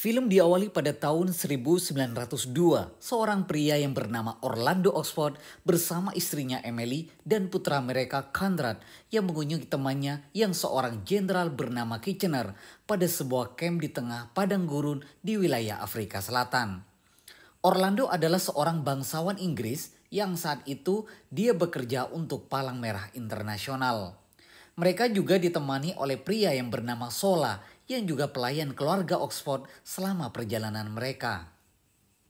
Film diawali pada tahun 1902. Seorang pria yang bernama Orlando Oxford bersama istrinya Emily dan putra mereka Conrad yang mengunjungi temannya yang seorang jenderal bernama Kitchener pada sebuah kamp di tengah padang gurun di wilayah Afrika Selatan. Orlando adalah seorang bangsawan Inggris yang saat itu dia bekerja untuk Palang Merah Internasional. Mereka juga ditemani oleh pria yang bernama Sola yang juga pelayan keluarga Oxford selama perjalanan mereka.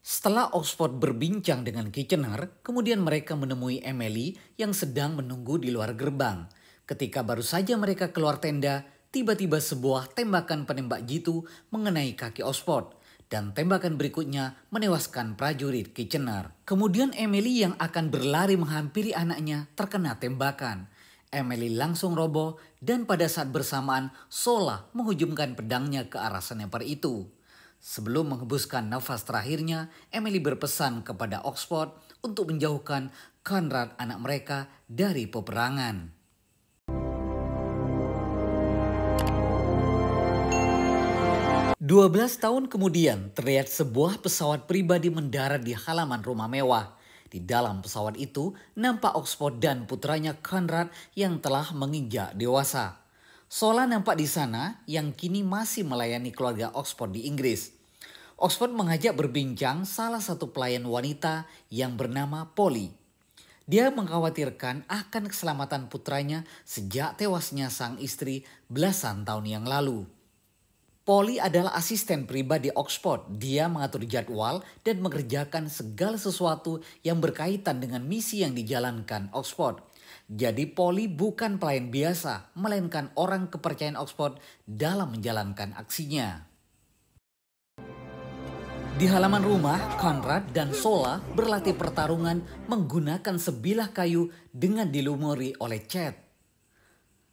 Setelah Oxford berbincang dengan Kitchener, kemudian mereka menemui Emily yang sedang menunggu di luar gerbang. Ketika baru saja mereka keluar tenda, tiba-tiba sebuah tembakan penembak jitu mengenai kaki Oxford. Dan tembakan berikutnya menewaskan prajurit Kitchener. Kemudian Emily yang akan berlari menghampiri anaknya terkena tembakan. Emily langsung roboh dan pada saat bersamaan Sola menghujamkan pedangnya ke arah sniper itu. Sebelum menghembuskan nafas terakhirnya, Emily berpesan kepada Oxford untuk menjauhkan Conrad anak mereka dari peperangan. 12 tahun kemudian, terlihat sebuah pesawat pribadi mendarat di halaman rumah mewah. Di dalam pesawat itu, nampak Oxford dan putranya Conrad yang telah menginjak dewasa. Sola nampak di sana yang kini masih melayani keluarga Oxford di Inggris. Oxford mengajak berbincang salah satu pelayan wanita yang bernama Polly. Dia mengkhawatirkan akan keselamatan putranya sejak tewasnya sang istri belasan tahun yang lalu. Polly adalah asisten pribadi Oxford. Dia mengatur jadwal dan mengerjakan segala sesuatu yang berkaitan dengan misi yang dijalankan Oxford. Jadi Polly bukan pelayan biasa, melainkan orang kepercayaan Oxford dalam menjalankan aksinya. Di halaman rumah, Conrad dan Sola berlatih pertarungan menggunakan sebilah kayu dengan dilumuri oleh cat.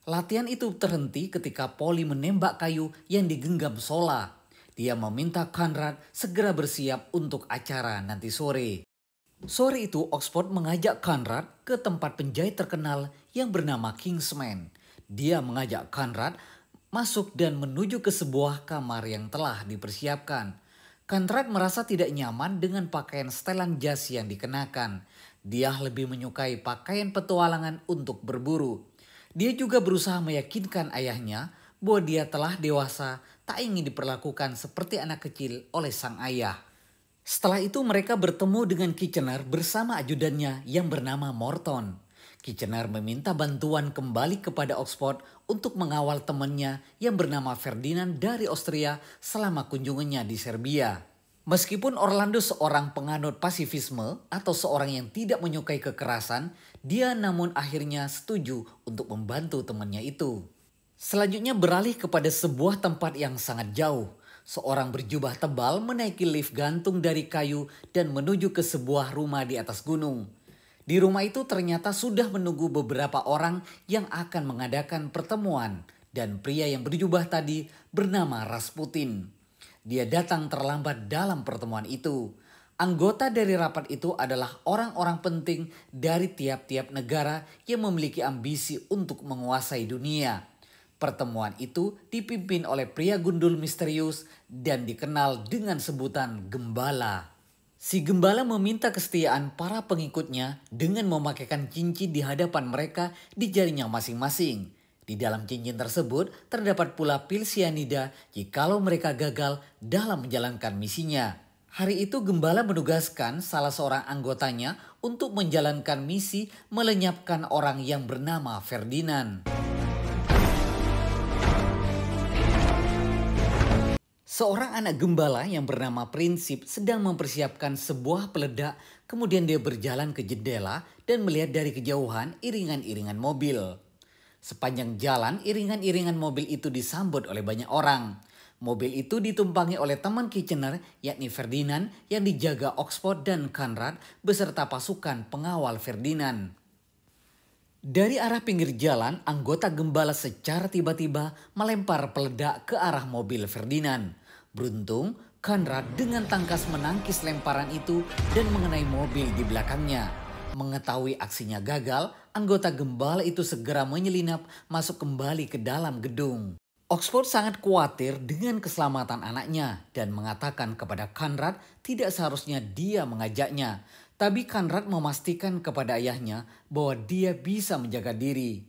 Latihan itu terhenti ketika Polly menembak kayu yang digenggam Sola. Dia meminta Conrad segera bersiap untuk acara nanti sore. Sore itu Oxford mengajak Conrad ke tempat penjahit terkenal yang bernama Kingsman. Dia mengajak Conrad masuk dan menuju ke sebuah kamar yang telah dipersiapkan. Conrad merasa tidak nyaman dengan pakaian setelan jas yang dikenakan. Dia lebih menyukai pakaian petualangan untuk berburu. Dia juga berusaha meyakinkan ayahnya bahwa dia telah dewasa, tak ingin diperlakukan seperti anak kecil oleh sang ayah. Setelah itu mereka bertemu dengan Kitchener bersama ajudannya yang bernama Morton. Kitchener meminta bantuan kembali kepada Oxford untuk mengawal temannya yang bernama Ferdinand dari Austria selama kunjungannya di Serbia. Meskipun Orlando seorang penganut pasifisme atau seorang yang tidak menyukai kekerasan, dia namun akhirnya setuju untuk membantu temannya itu. Selanjutnya beralih kepada sebuah tempat yang sangat jauh. Seorang berjubah tebal menaiki lift gantung dari kayu dan menuju ke sebuah rumah di atas gunung. Di rumah itu ternyata sudah menunggu beberapa orang yang akan mengadakan pertemuan. Dan pria yang berjubah tadi bernama Rasputin. Dia datang terlambat dalam pertemuan itu. Anggota dari rapat itu adalah orang-orang penting dari tiap-tiap negara yang memiliki ambisi untuk menguasai dunia. Pertemuan itu dipimpin oleh pria gundul misterius dan dikenal dengan sebutan Gembala. Si Gembala meminta kesetiaan para pengikutnya dengan memakaikan cincin di hadapan mereka di jarinya masing-masing. Di dalam cincin tersebut terdapat pula pil sianida jikalau mereka gagal dalam menjalankan misinya. Hari itu Gembala menugaskan salah seorang anggotanya untuk menjalankan misi melenyapkan orang yang bernama Ferdinand. Seorang anak gembala yang bernama Prinsip sedang mempersiapkan sebuah peledak, kemudian dia berjalan ke jendela dan melihat dari kejauhan iringan-iringan mobil. Sepanjang jalan, iringan-iringan mobil itu disambut oleh banyak orang. Mobil itu ditumpangi oleh teman Kitchener, yakni Ferdinand, yang dijaga Oxford dan Conrad beserta pasukan pengawal Ferdinand. Dari arah pinggir jalan, anggota gembala secara tiba-tiba melempar peledak ke arah mobil Ferdinand. Beruntung, Conrad dengan tangkas menangkis lemparan itu dan mengenai mobil di belakangnya. Mengetahui aksinya gagal, anggota gembala itu segera menyelinap masuk kembali ke dalam gedung. Oxford sangat khawatir dengan keselamatan anaknya dan mengatakan kepada Conrad tidak seharusnya dia mengajaknya. Tapi Conrad memastikan kepada ayahnya bahwa dia bisa menjaga diri.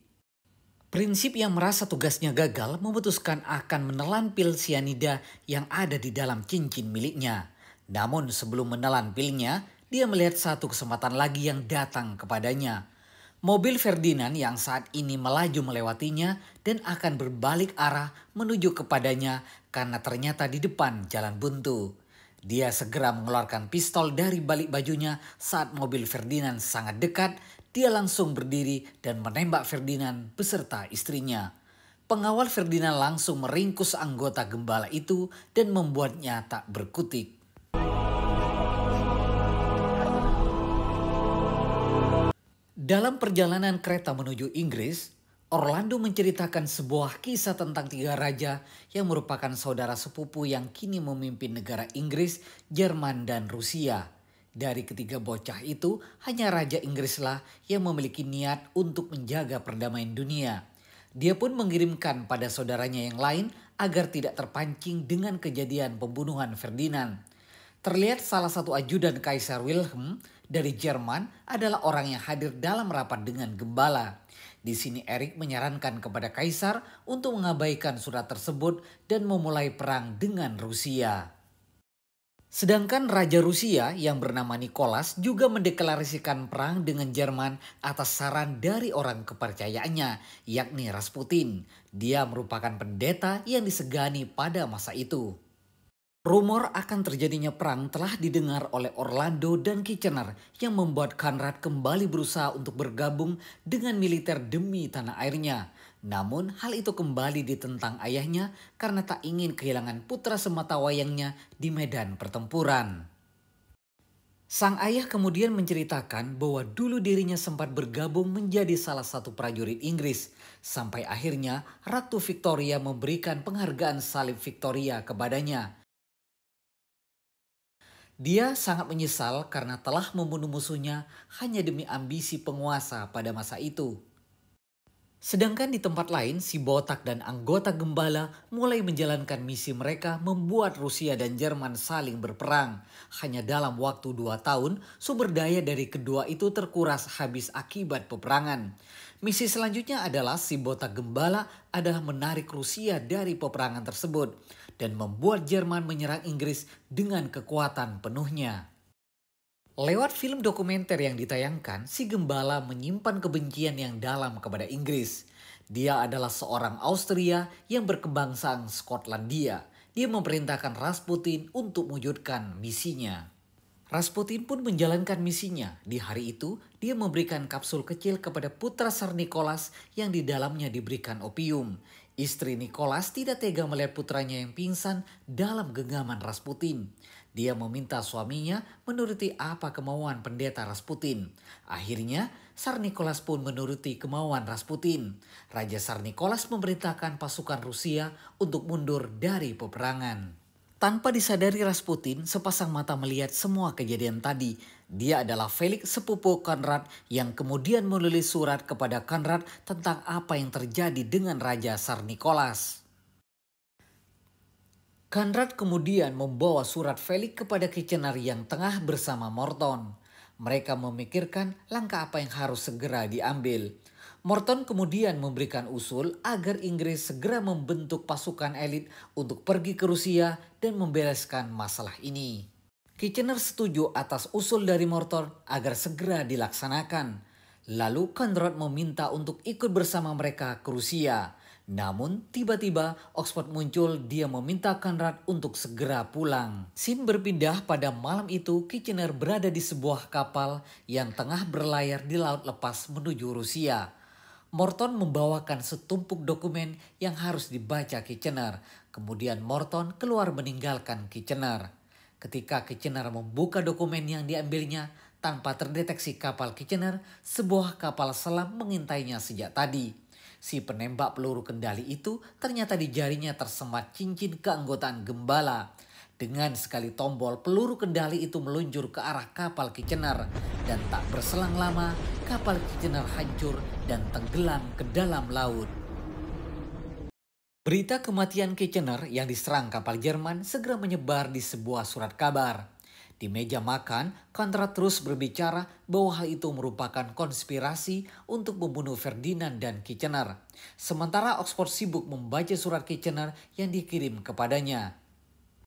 Prinsip yang merasa tugasnya gagal memutuskan akan menelan pil sianida yang ada di dalam cincin miliknya. Namun sebelum menelan pilnya, dia melihat satu kesempatan lagi yang datang kepadanya. Mobil Ferdinand yang saat ini melaju melewatinya dan akan berbalik arah menuju kepadanya karena ternyata di depan jalan buntu. Dia segera mengeluarkan pistol dari balik bajunya saat mobil Ferdinand sangat dekat. Dia langsung berdiri dan menembak Ferdinand beserta istrinya. Pengawal Ferdinand langsung meringkus anggota gembala itu dan membuatnya tak berkutik. Dalam perjalanan kereta menuju Inggris, Orlando menceritakan sebuah kisah tentang 3 raja yang merupakan saudara sepupu yang kini memimpin negara Inggris, Jerman, dan Rusia. Dari ketiga bocah itu, hanya Raja Inggrislah yang memiliki niat untuk menjaga perdamaian dunia. Dia pun mengirimkan pada saudaranya yang lain agar tidak terpancing dengan kejadian pembunuhan Ferdinand. Terlihat salah satu ajudan Kaisar Wilhelm dari Jerman adalah orang yang hadir dalam rapat dengan gembala. Di sini Erik menyarankan kepada Kaisar untuk mengabaikan surat tersebut dan memulai perang dengan Rusia. Sedangkan Raja Rusia yang bernama Nicholas juga mendeklarasikan perang dengan Jerman atas saran dari orang kepercayaannya, yakni Rasputin. Dia merupakan pendeta yang disegani pada masa itu. Rumor akan terjadinya perang telah didengar oleh Orlando dan Kitchener yang membuat Conrad kembali berusaha untuk bergabung dengan militer demi tanah airnya. Namun hal itu kembali ditentang ayahnya karena tak ingin kehilangan putra semata wayangnya di medan pertempuran. Sang ayah kemudian menceritakan bahwa dulu dirinya sempat bergabung menjadi salah satu prajurit Inggris. Sampai akhirnya Ratu Victoria memberikan penghargaan salib Victoria kepadanya. Dia sangat menyesal karena telah membunuh musuhnya hanya demi ambisi penguasa pada masa itu. Sedangkan di tempat lain, si botak dan anggota gembala mulai menjalankan misi mereka membuat Rusia dan Jerman saling berperang. Hanya dalam waktu 2 tahun, sumber daya dari kedua itu terkuras habis akibat peperangan. Misi selanjutnya adalah si botak gembala adalah menarik Rusia dari peperangan tersebut dan membuat Jerman menyerang Inggris dengan kekuatan penuhnya. Lewat film dokumenter yang ditayangkan, si gembala menyimpan kebencian yang dalam kepada Inggris. Dia adalah seorang Austria yang berkebangsaan Skotlandia. Dia memerintahkan Rasputin untuk mewujudkan misinya. Rasputin pun menjalankan misinya. Di hari itu, dia memberikan kapsul kecil kepada putra Tsar Nicholas yang di dalamnya diberikan opium. Istri Nicholas tidak tega melihat putranya yang pingsan dalam genggaman Rasputin. Dia meminta suaminya menuruti apa kemauan pendeta Rasputin. Akhirnya, Tsar Nicholas pun menuruti kemauan Rasputin. Raja Tsar Nicholas memerintahkan pasukan Rusia untuk mundur dari peperangan. Tanpa disadari Rasputin, sepasang mata melihat semua kejadian tadi. Dia adalah Felix sepupu Conrad yang kemudian menulis surat kepada Conrad tentang apa yang terjadi dengan Raja Tsar Nicholas. Conrad kemudian membawa surat Felix kepada Kitchener yang tengah bersama Morton. Mereka memikirkan langkah apa yang harus segera diambil. Morton kemudian memberikan usul agar Inggris segera membentuk pasukan elit untuk pergi ke Rusia dan membereskan masalah ini. Kitchener setuju atas usul dari Morton agar segera dilaksanakan. Lalu Conrad meminta untuk ikut bersama mereka ke Rusia. Namun tiba-tiba Oxford muncul, dia meminta Conrad untuk segera pulang. Scene berpindah pada malam itu. Kitchener berada di sebuah kapal yang tengah berlayar di laut lepas menuju Rusia. Morton membawakan setumpuk dokumen yang harus dibaca Kitchener. Kemudian Morton keluar meninggalkan Kitchener. Ketika Kitchener membuka dokumen yang diambilnya, tanpa terdeteksi kapal Kitchener, sebuah kapal selam mengintainya sejak tadi. Si penembak peluru kendali itu ternyata di jarinya tersemat cincin keanggotaan gembala. Dengan sekali tombol, peluru kendali itu meluncur ke arah kapal Kitchener. Dan tak berselang lama, kapal Kitchener hancur dan tenggelam ke dalam laut. Berita kematian Kitchener yang diserang kapal Jerman segera menyebar di sebuah surat kabar. Di meja makan, Conrad terus berbicara bahwa hal itu merupakan konspirasi untuk membunuh Ferdinand dan Kitchener. Sementara Oxford sibuk membaca surat Kitchener yang dikirim kepadanya.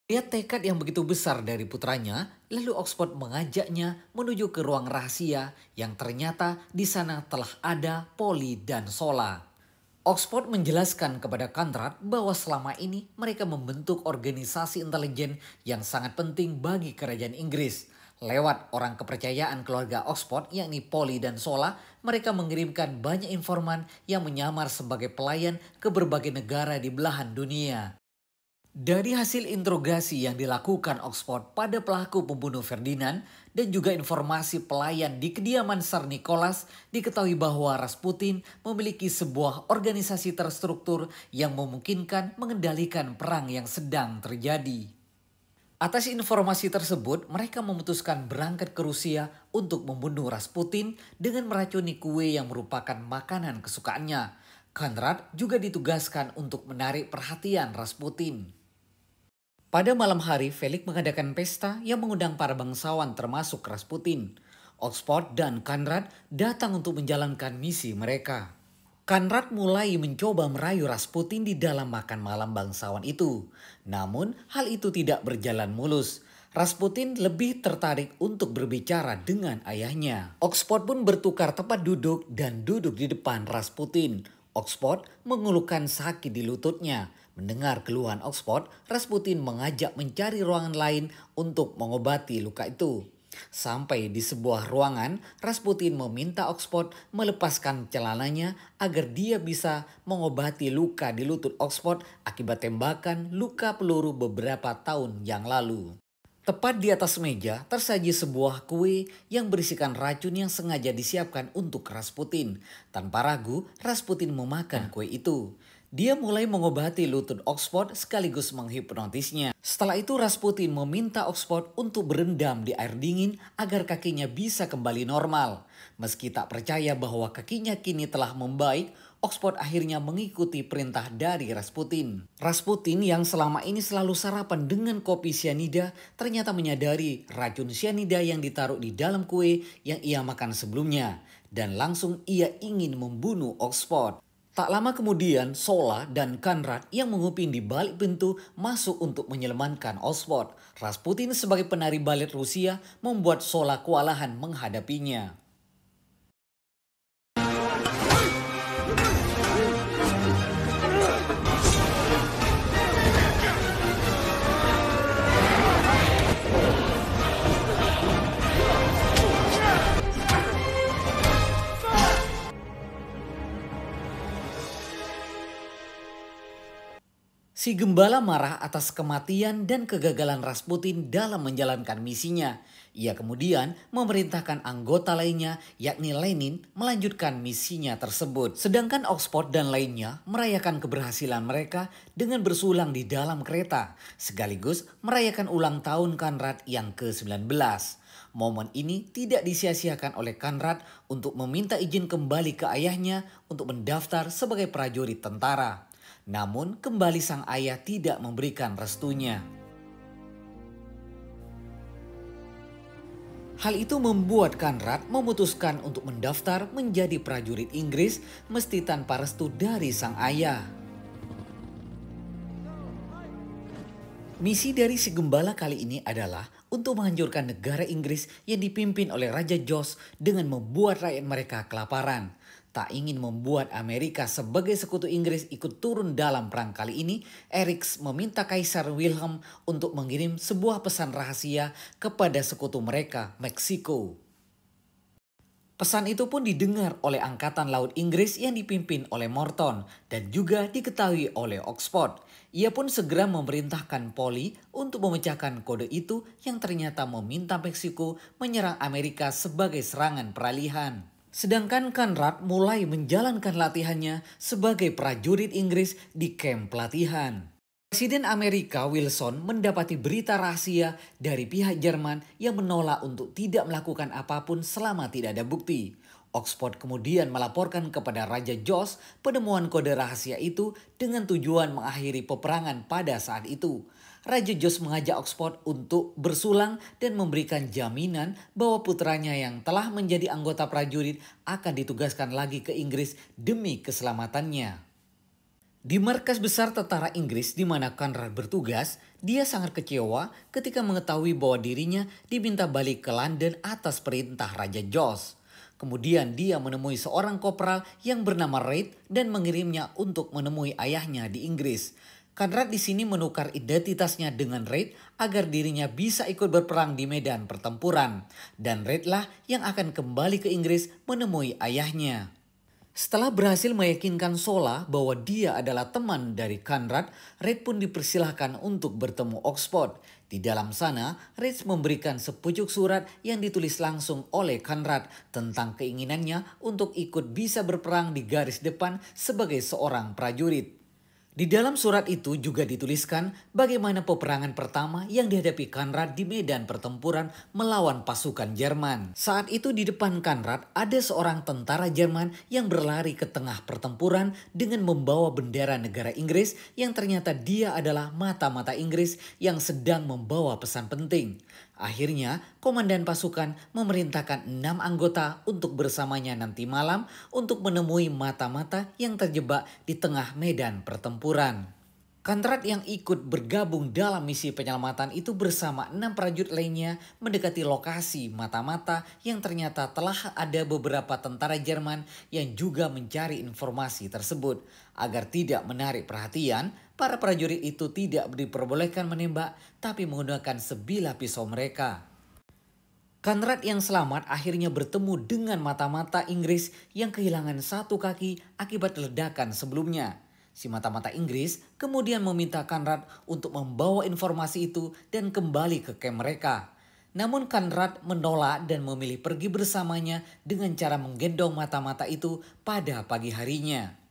Lihat tekad yang begitu besar dari putranya, lalu Oxford mengajaknya menuju ke ruang rahasia yang ternyata di sana telah ada Polly dan Sola. Oxford menjelaskan kepada Conrad bahwa selama ini mereka membentuk organisasi intelijen yang sangat penting bagi kerajaan Inggris. Lewat orang kepercayaan keluarga Oxford yakni Polly dan Sola, mereka mengirimkan banyak informan yang menyamar sebagai pelayan ke berbagai negara di belahan dunia. Dari hasil interogasi yang dilakukan Oxford pada pelaku pembunuh Ferdinand dan juga informasi pelayan di kediaman Tsar Nicholas, diketahui bahwa Rasputin memiliki sebuah organisasi terstruktur yang memungkinkan mengendalikan perang yang sedang terjadi. Atas informasi tersebut, mereka memutuskan berangkat ke Rusia untuk membunuh Rasputin dengan meracuni kue yang merupakan makanan kesukaannya. Conrad juga ditugaskan untuk menarik perhatian Rasputin. Pada malam hari, Felix mengadakan pesta yang mengundang para bangsawan termasuk Rasputin. Oxford dan Conrad datang untuk menjalankan misi mereka. Conrad mulai mencoba merayu Rasputin di dalam makan malam bangsawan itu. Namun, hal itu tidak berjalan mulus. Rasputin lebih tertarik untuk berbicara dengan ayahnya. Oxford pun bertukar tempat duduk dan duduk di depan Rasputin. Oxford mengeluhkan sakit di lututnya. Mendengar keluhan Oxford, Rasputin mengajak mencari ruangan lain untuk mengobati luka itu. Sampai di sebuah ruangan, Rasputin meminta Oxford melepaskan celananya agar dia bisa mengobati luka di lutut Oxford akibat tembakan luka peluru beberapa tahun yang lalu. Tepat di atas meja tersaji sebuah kue yang berisikan racun yang sengaja disiapkan untuk Rasputin. Tanpa ragu, Rasputin memakan kue itu. Dia mulai mengobati lutut Oxford sekaligus menghipnotisnya. Setelah itu Rasputin meminta Oxford untuk berendam di air dingin agar kakinya bisa kembali normal. Meski tak percaya bahwa kakinya kini telah membaik, Oxford akhirnya mengikuti perintah dari Rasputin. Rasputin yang selama ini selalu sarapan dengan kopi cyanida ternyata menyadari racun cyanida yang ditaruh di dalam kue yang ia makan sebelumnya. Dan langsung ia ingin membunuh Oxford. Tak lama kemudian, Sola dan Conrad yang menguping di balik pintu masuk untuk menyelamatkan Oxford. Rasputin sebagai penari balet Rusia membuat Sola kewalahan menghadapinya. Si gembala marah atas kematian dan kegagalan Rasputin dalam menjalankan misinya. Ia kemudian memerintahkan anggota lainnya yakni Lenin melanjutkan misinya tersebut. Sedangkan Oxford dan lainnya merayakan keberhasilan mereka dengan bersulang di dalam kereta. Sekaligus merayakan ulang tahun Conrad yang ke-19. Momen ini tidak disia-siakan oleh Conrad untuk meminta izin kembali ke ayahnya untuk mendaftar sebagai prajurit tentara. Namun kembali sang ayah tidak memberikan restunya. Hal itu membuat Conrad memutuskan untuk mendaftar menjadi prajurit Inggris meski tanpa restu dari sang ayah. Misi dari si gembala kali ini adalah untuk menghancurkan negara Inggris yang dipimpin oleh Raja George dengan membuat rakyat mereka kelaparan. Tak ingin membuat Amerika sebagai sekutu Inggris ikut turun dalam perang kali ini, Eric meminta Kaisar Wilhelm untuk mengirim sebuah pesan rahasia kepada sekutu mereka, Meksiko. Pesan itu pun didengar oleh Angkatan Laut Inggris yang dipimpin oleh Morton dan juga diketahui oleh Oxford. Ia pun segera memerintahkan Polly untuk memecahkan kode itu yang ternyata meminta Meksiko menyerang Amerika sebagai serangan peralihan. Sedangkan Conrad mulai menjalankan latihannya sebagai prajurit Inggris di kamp pelatihan. Presiden Amerika Wilson mendapati berita rahasia dari pihak Jerman yang menolak untuk tidak melakukan apapun selama tidak ada bukti. Oxford kemudian melaporkan kepada Raja George penemuan kode rahasia itu dengan tujuan mengakhiri peperangan pada saat itu. Raja George mengajak Oxford untuk bersulang dan memberikan jaminan bahwa putranya yang telah menjadi anggota prajurit akan ditugaskan lagi ke Inggris demi keselamatannya. Di markas besar tentara Inggris di mana Conrad bertugas, dia sangat kecewa ketika mengetahui bahwa dirinya diminta balik ke London atas perintah Raja George. Kemudian dia menemui seorang kopral yang bernama Reid dan mengirimnya untuk menemui ayahnya di Inggris. Conrad di sini menukar identitasnya dengan Reid agar dirinya bisa ikut berperang di medan pertempuran. Dan Reid lah yang akan kembali ke Inggris menemui ayahnya. Setelah berhasil meyakinkan Sola bahwa dia adalah teman dari Conrad, Reid pun dipersilahkan untuk bertemu Oxford. Di dalam sana, Reid memberikan sepucuk surat yang ditulis langsung oleh Conrad tentang keinginannya untuk ikut bisa berperang di garis depan sebagai seorang prajurit. Di dalam surat itu juga dituliskan bagaimana peperangan pertama yang dihadapi Conrad di medan pertempuran melawan pasukan Jerman. Saat itu di depan Conrad ada seorang tentara Jerman yang berlari ke tengah pertempuran dengan membawa bendera negara Inggris yang ternyata dia adalah mata-mata Inggris yang sedang membawa pesan penting. Akhirnya, komandan pasukan memerintahkan 6 anggota untuk bersamanya nanti malam untuk menemui mata-mata yang terjebak di tengah medan pertempuran. Conrad yang ikut bergabung dalam misi penyelamatan itu bersama 6 prajurit lainnya mendekati lokasi mata-mata yang ternyata telah ada beberapa tentara Jerman yang juga mencari informasi tersebut. Agar tidak menarik perhatian, para prajurit itu tidak diperbolehkan menembak tapi menggunakan sebilah pisau mereka. Conrad yang selamat akhirnya bertemu dengan mata-mata Inggris yang kehilangan satu kaki akibat ledakan sebelumnya. Si mata-mata Inggris kemudian meminta Conrad untuk membawa informasi itu dan kembali ke kamp mereka. Namun Conrad menolak dan memilih pergi bersamanya dengan cara menggendong mata-mata itu pada pagi harinya.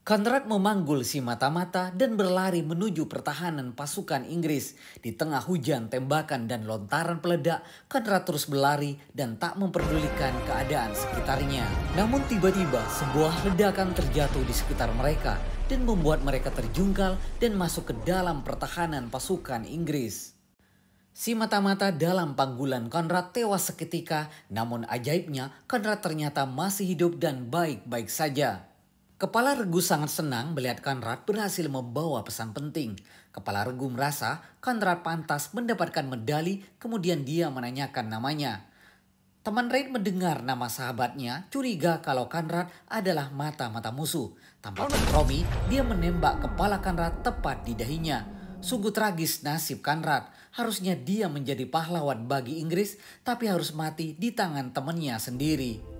Conrad memanggul si mata-mata dan berlari menuju pertahanan pasukan Inggris. Di tengah hujan, tembakan, dan lontaran peledak, Conrad terus berlari dan tak memperdulikan keadaan sekitarnya. Namun tiba-tiba sebuah ledakan terjatuh di sekitar mereka dan membuat mereka terjungkal dan masuk ke dalam pertahanan pasukan Inggris. Si mata-mata dalam panggulan Conrad tewas seketika, namun ajaibnya Conrad ternyata masih hidup dan baik-baik saja. Kepala Regu sangat senang melihat Conrad berhasil membawa pesan penting. Kepala Regu merasa Conrad pantas mendapatkan medali, kemudian dia menanyakan namanya. Teman Reid mendengar nama sahabatnya, curiga kalau Conrad adalah mata-mata musuh. Tanpa kompromi, dia menembak kepala Conrad tepat di dahinya. Sungguh tragis nasib Conrad. Harusnya dia menjadi pahlawan bagi Inggris, tapi harus mati di tangan temannya sendiri.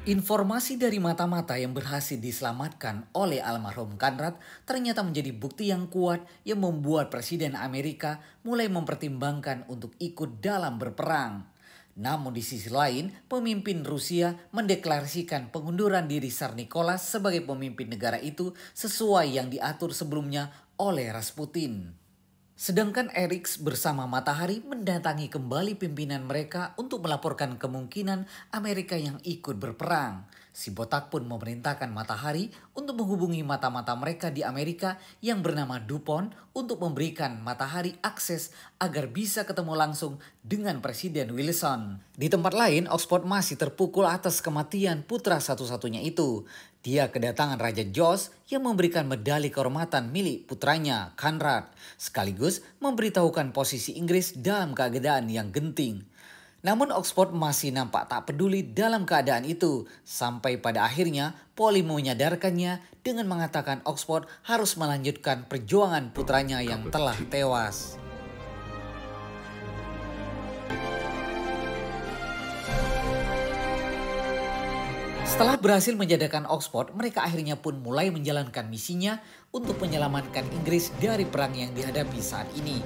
Informasi dari mata-mata yang berhasil diselamatkan oleh almarhum Conrad ternyata menjadi bukti yang kuat yang membuat Presiden Amerika mulai mempertimbangkan untuk ikut dalam berperang. Namun di sisi lain, pemimpin Rusia mendeklarasikan pengunduran diri Tsar Nicholas sebagai pemimpin negara itu sesuai yang diatur sebelumnya oleh Rasputin. Sedangkan Eriks bersama Matahari mendatangi kembali pimpinan mereka untuk melaporkan kemungkinan Amerika yang ikut berperang. Si botak pun memerintahkan Matahari untuk menghubungi mata-mata mereka di Amerika yang bernama DuPont untuk memberikan Matahari akses agar bisa ketemu langsung dengan Presiden Wilson. Di tempat lain, Oxford masih terpukul atas kematian putra satu-satunya itu. Dia kedatangan Raja George yang memberikan medali kehormatan milik putranya, Conrad, sekaligus memberitahukan posisi Inggris dalam keadaan yang genting. Namun Oxford masih nampak tak peduli dalam keadaan itu, sampai pada akhirnya Polly menyadarkannya dengan mengatakan Oxford harus melanjutkan perjuangan putranya yang telah tewas. Setelah berhasil menjadakan Oxford, mereka akhirnya pun mulai menjalankan misinya untuk menyelamatkan Inggris dari perang yang dihadapi saat ini.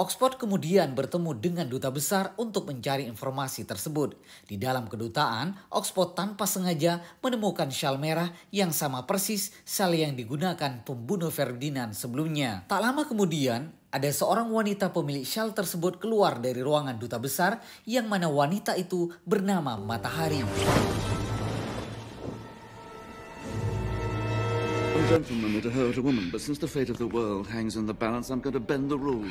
Oxford kemudian bertemu dengan duta besar untuk mencari informasi tersebut. Di dalam kedutaan, Oxford tanpa sengaja menemukan syal merah yang sama persis syal yang digunakan pembunuh Ferdinand sebelumnya. Tak lama kemudian, ada seorang wanita pemilik syal tersebut keluar dari ruangan duta besar yang mana wanita itu bernama Matahari. Gentlemen, it hurt a woman, but since the fate of the world hangs in the balance, I'm going to bend the rules.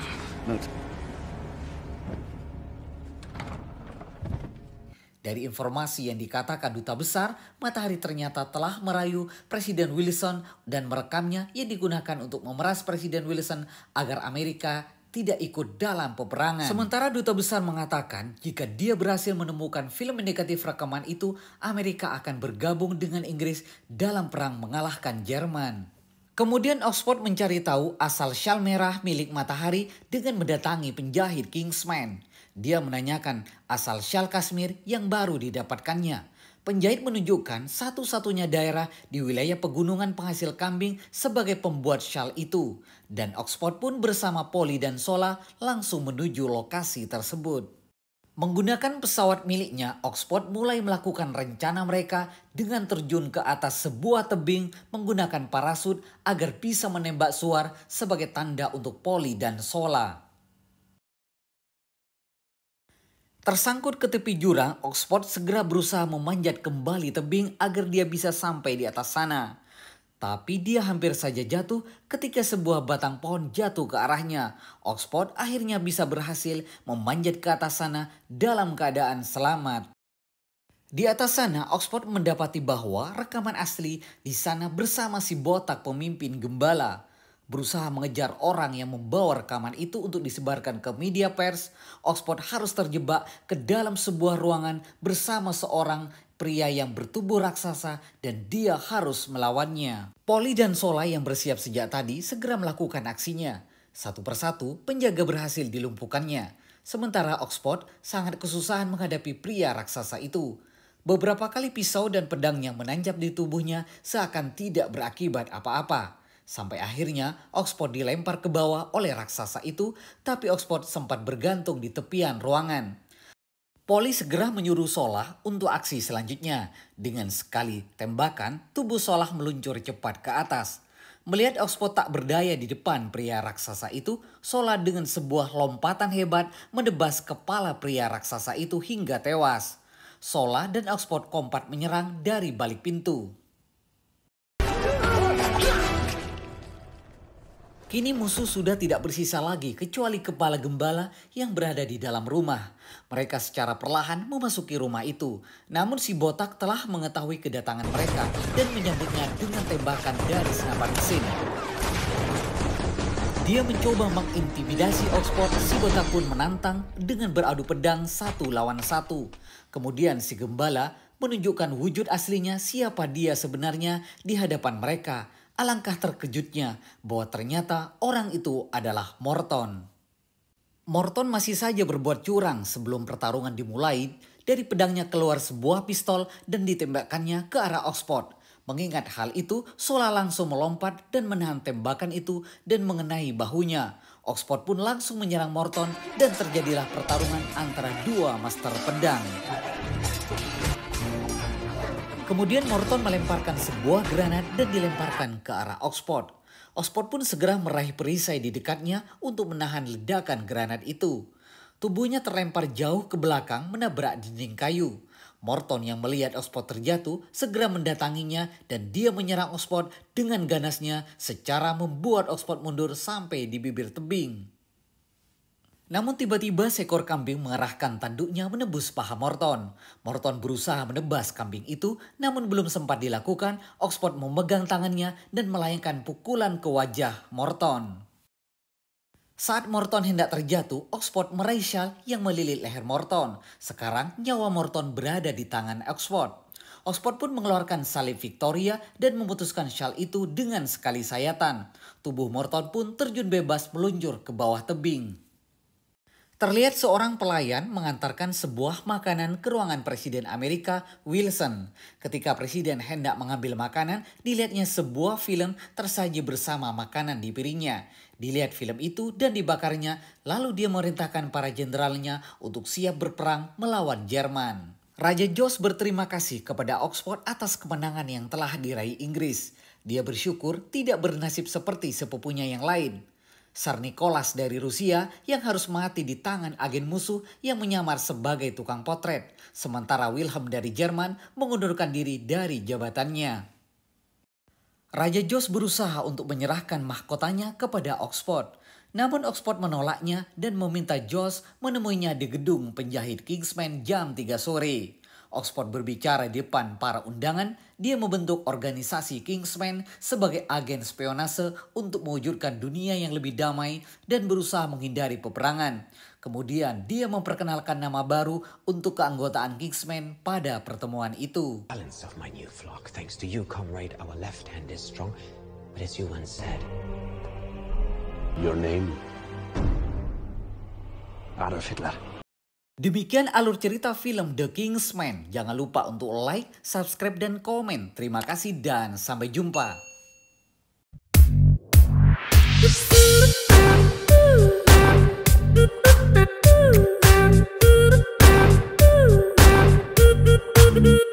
Dari informasi yang dikatakan duta besar, Matahari ternyata telah merayu Presiden Wilson dan merekamnya yang digunakan untuk memeras Presiden Wilson agar Amerika tidak ikut dalam peperangan. Sementara duta besar mengatakan jika dia berhasil menemukan film negatif rekaman itu, Amerika akan bergabung dengan Inggris dalam perang mengalahkan Jerman. Kemudian Oxford mencari tahu asal syal merah milik Matahari dengan mendatangi penjahit Kingsman. Dia menanyakan asal syal Kashmir yang baru didapatkannya. Penjahit menunjukkan satu-satunya daerah di wilayah pegunungan penghasil kambing sebagai pembuat syal itu. Dan Oxford pun bersama Polly dan Sola langsung menuju lokasi tersebut. Menggunakan pesawat miliknya, Oxford mulai melakukan rencana mereka dengan terjun ke atas sebuah tebing menggunakan parasut agar bisa menembak suar sebagai tanda untuk Polly dan Sola. Tersangkut ke tepi jurang, Oxford segera berusaha memanjat kembali tebing agar dia bisa sampai di atas sana. Tapi dia hampir saja jatuh ketika sebuah batang pohon jatuh ke arahnya. Oxford akhirnya bisa berhasil memanjat ke atas sana dalam keadaan selamat. Di atas sana, Oxford mendapati bahwa rekaman asli di sana bersama si botak pemimpin gembala. Berusaha mengejar orang yang membawa rekaman itu untuk disebarkan ke media pers, Oxford harus terjebak ke dalam sebuah ruangan bersama seorang pria yang bertubuh raksasa dan dia harus melawannya. Polly dan Sola yang bersiap sejak tadi segera melakukan aksinya. Satu persatu penjaga berhasil dilumpuhkannya. Sementara Oxford sangat kesusahan menghadapi pria raksasa itu. Beberapa kali pisau dan pedangnya menancap di tubuhnya seakan tidak berakibat apa-apa. Sampai akhirnya Oxford dilempar ke bawah oleh raksasa itu, tapi Oxford sempat bergantung di tepian ruangan. Polly segera menyuruh Solah untuk aksi selanjutnya. Dengan sekali tembakan, tubuh Solah meluncur cepat ke atas. Melihat Oxford tak berdaya di depan pria raksasa itu, Solah dengan sebuah lompatan hebat menebas kepala pria raksasa itu hingga tewas. Solah dan Oxford kompak menyerang dari balik pintu. Kini musuh sudah tidak bersisa lagi kecuali kepala gembala yang berada di dalam rumah. Mereka secara perlahan memasuki rumah itu. Namun si botak telah mengetahui kedatangan mereka dan menyambutnya dengan tembakan dari senapan mesin. Dia mencoba mengintimidasi Oxford, si botak pun menantang dengan beradu pedang 1 lawan 1. Kemudian si gembala menunjukkan wujud aslinya siapa dia sebenarnya di hadapan mereka. Alangkah terkejutnya bahwa ternyata orang itu adalah Morton. Morton masih saja berbuat curang sebelum pertarungan dimulai. Dari pedangnya keluar sebuah pistol dan ditembakkannya ke arah Oxford. Mengingat hal itu, Sola langsung melompat dan menahan tembakan itu dan mengenai bahunya. Oxford pun langsung menyerang Morton dan terjadilah pertarungan antara dua master pedang. Kemudian Morton melemparkan sebuah granat dan dilemparkan ke arah Oxford. Oxford pun segera meraih perisai di dekatnya untuk menahan ledakan granat itu. Tubuhnya terlempar jauh ke belakang menabrak dinding kayu. Morton yang melihat Oxford terjatuh segera mendatanginya dan dia menyerang Oxford dengan ganasnya secara membuat Oxford mundur sampai di bibir tebing. Namun tiba-tiba seekor kambing mengerahkan tanduknya menembus paha Morton. Morton berusaha menebas kambing itu, namun belum sempat dilakukan, Oxford memegang tangannya dan melayangkan pukulan ke wajah Morton. Saat Morton hendak terjatuh, Oxford meraih syal yang melilit leher Morton. Sekarang nyawa Morton berada di tangan Oxford. Oxford pun mengeluarkan salib Victoria dan memutuskan syal itu dengan sekali sayatan. Tubuh Morton pun terjun bebas meluncur ke bawah tebing. Terlihat seorang pelayan mengantarkan sebuah makanan ke ruangan Presiden Amerika, Wilson. Ketika Presiden hendak mengambil makanan, dilihatnya sebuah film tersaji bersama makanan di piringnya. Dilihat film itu dan dibakarnya, lalu dia memerintahkan para jenderalnya untuk siap berperang melawan Jerman. Raja George berterima kasih kepada Oxford atas kemenangan yang telah diraih Inggris. Dia bersyukur tidak bernasib seperti sepupunya yang lain. Tsar Nicholas dari Rusia yang harus mati di tangan agen musuh yang menyamar sebagai tukang potret. Sementara Wilhelm dari Jerman mengundurkan diri dari jabatannya. Raja George berusaha untuk menyerahkan mahkotanya kepada Oxford. Namun Oxford menolaknya dan meminta George menemuinya di gedung penjahit Kingsman jam 3 sore. Oxford berbicara di depan para undangan, dia membentuk organisasi Kingsman sebagai agen spionase untuk mewujudkan dunia yang lebih damai dan berusaha menghindari peperangan. Kemudian dia memperkenalkan nama baru untuk keanggotaan Kingsman pada pertemuan itu. Balance of my new flock, thanks to you, comrade, our left hand is strong, but as you once said, your name? Adolf Hitler. Demikian alur cerita film The Kingsman. Jangan lupa untuk like, subscribe, dan komen. Terima kasih dan sampai jumpa. Do